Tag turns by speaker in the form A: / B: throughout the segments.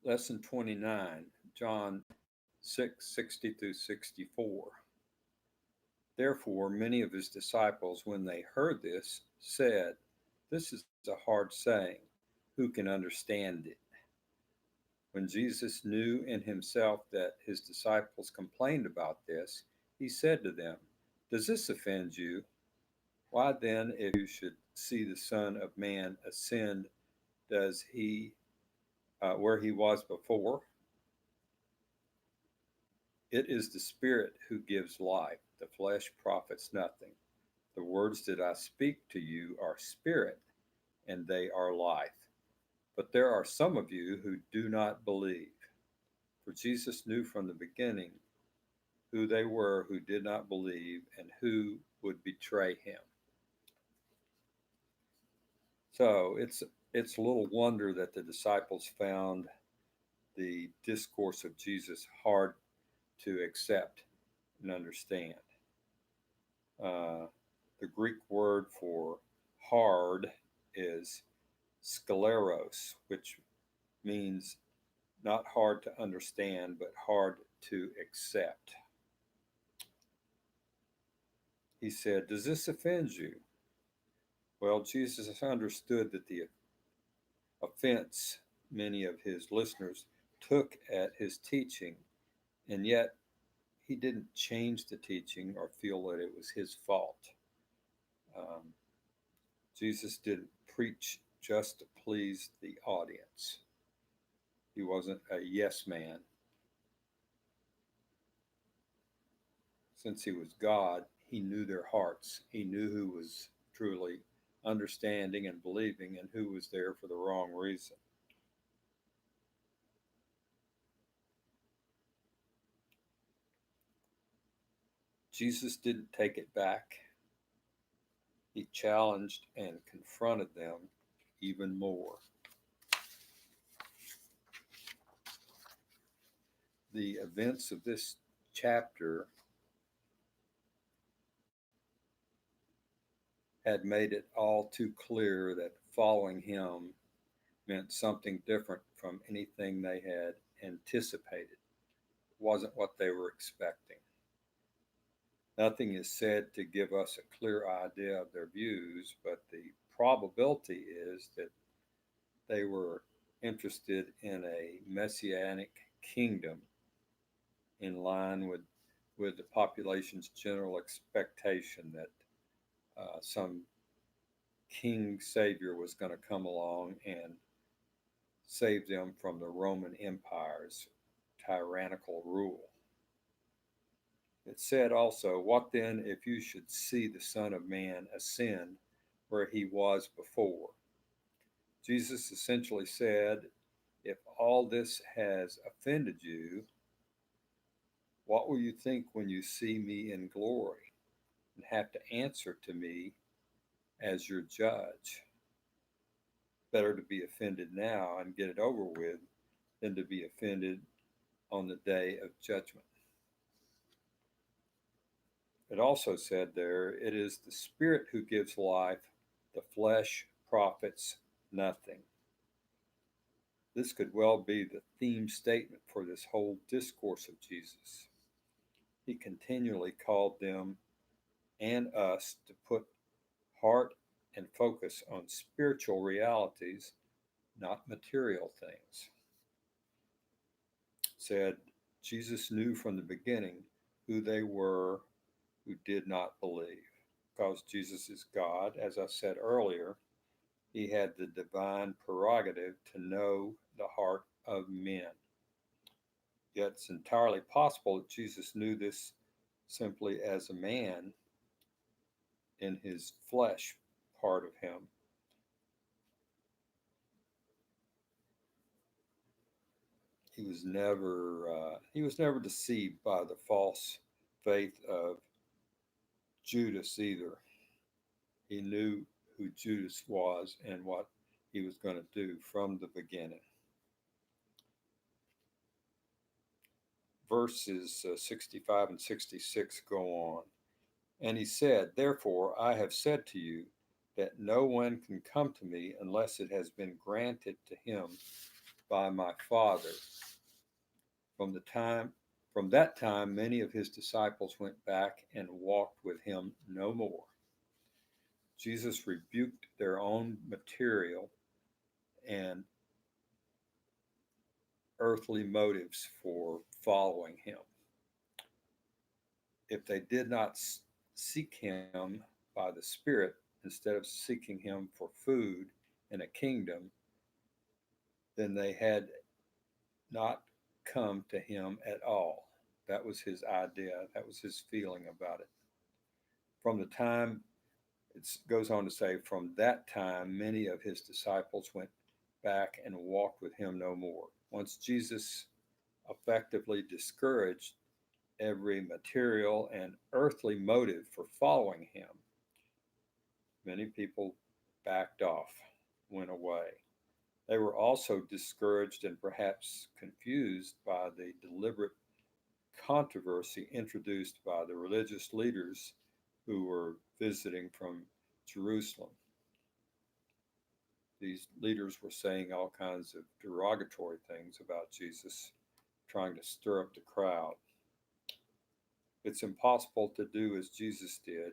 A: Lesson 29, John 6:60 through 64. Therefore, many of his disciples, when they heard this, said, "This is a hard saying. Who can understand it?" When Jesus knew in himself that his disciples complained about this, he said to them, "Does this offend you? Why then, if you should see the Son of Man ascend, does he where he was before? It is the Spirit who gives life. The flesh profits nothing. The words that I speak to you are spirit, and they are life. But there are some of you who do not believe." For Jesus knew from the beginning who they were who did not believe and who would betray him. So it's little wonder that the disciples found the discourse of Jesus hard to accept and understand. Uh, the Greek word for hard is scleros, which means not hard to understand, but hard to accept. He said, "Does this offend you?" Well, Jesus understood that the offense many of his listeners took at his teaching, and yet he didn't change the teaching or feel that it was his fault. Um, Jesus didn't preach just to please the audience. He wasn't a yes man. Since he was God, he knew their hearts. He knew who was truly understanding and believing and who was there for the wrong reason. Jesus didn't take it back. He challenged and confronted them even more. The events of this chapter had made it all too clear that following him meant something different from anything they had anticipated. It wasn't what they were expecting. Nothing is said to give us a clear idea of their views, but the probability is that they were interested in a messianic kingdom in line with the population's general expectation that some king savior was going to come along and save them from the Roman Empire's tyrannical rule. It said also, "What then if you should see the Son of Man ascend where he was before?" Jesus essentially said, if all this has offended you, what will you think when you see me in glory and have to answer to me as your judge? Better to be offended now and get it over with than to be offended on the day of judgment. It also said there, it is the Spirit who gives life, the flesh profits nothing. This could well be the theme statement for this whole discourse of Jesus. He continually called them and us to put heart and focus on spiritual realities, not material things. Said Jesus knew from the beginning who they were who did not believe. Because Jesus is God, as I said earlier, he had the divine prerogative to know the heart of men. Yet it's entirely possible that Jesus knew this simply as a man in his flesh part of him. He was never deceived by the false faith of Judas either. He knew who Judas was and what he was going to do from the beginning. Verses 65 and 66 go on. And he said, "Therefore I have said to you that no one can come to me unless it has been granted to him by my Father. From the time from that time many of his disciples went back and walked with him no more. Jesus rebuked their own material and earthly motives for following him. If they did not seek him by the Spirit, instead of seeking him for food and a kingdom, then they had not come to him at all. That was his idea. That was his feeling about it. From the time, it goes on to say, from that time, many of his disciples went back and walked with him no more. Once Jesus effectively discouraged every material and earthly motive for following him, many people backed off, went away. They were also discouraged and perhaps confused by the deliberate controversy introduced by the religious leaders who were visiting from Jerusalem. These leaders were saying all kinds of derogatory things about Jesus, trying to stir up the crowd. It's impossible to do as Jesus did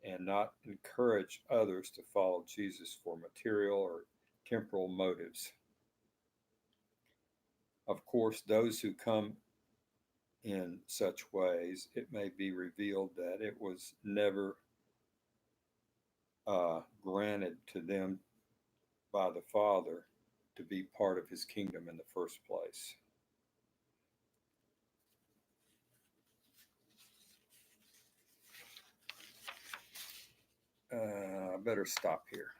A: and not encourage others to follow Jesus for material or temporal motives. Of course, those who come in such ways, it may be revealed that it was never granted to them by the Father to be part of his kingdom in the first place. I better stop here.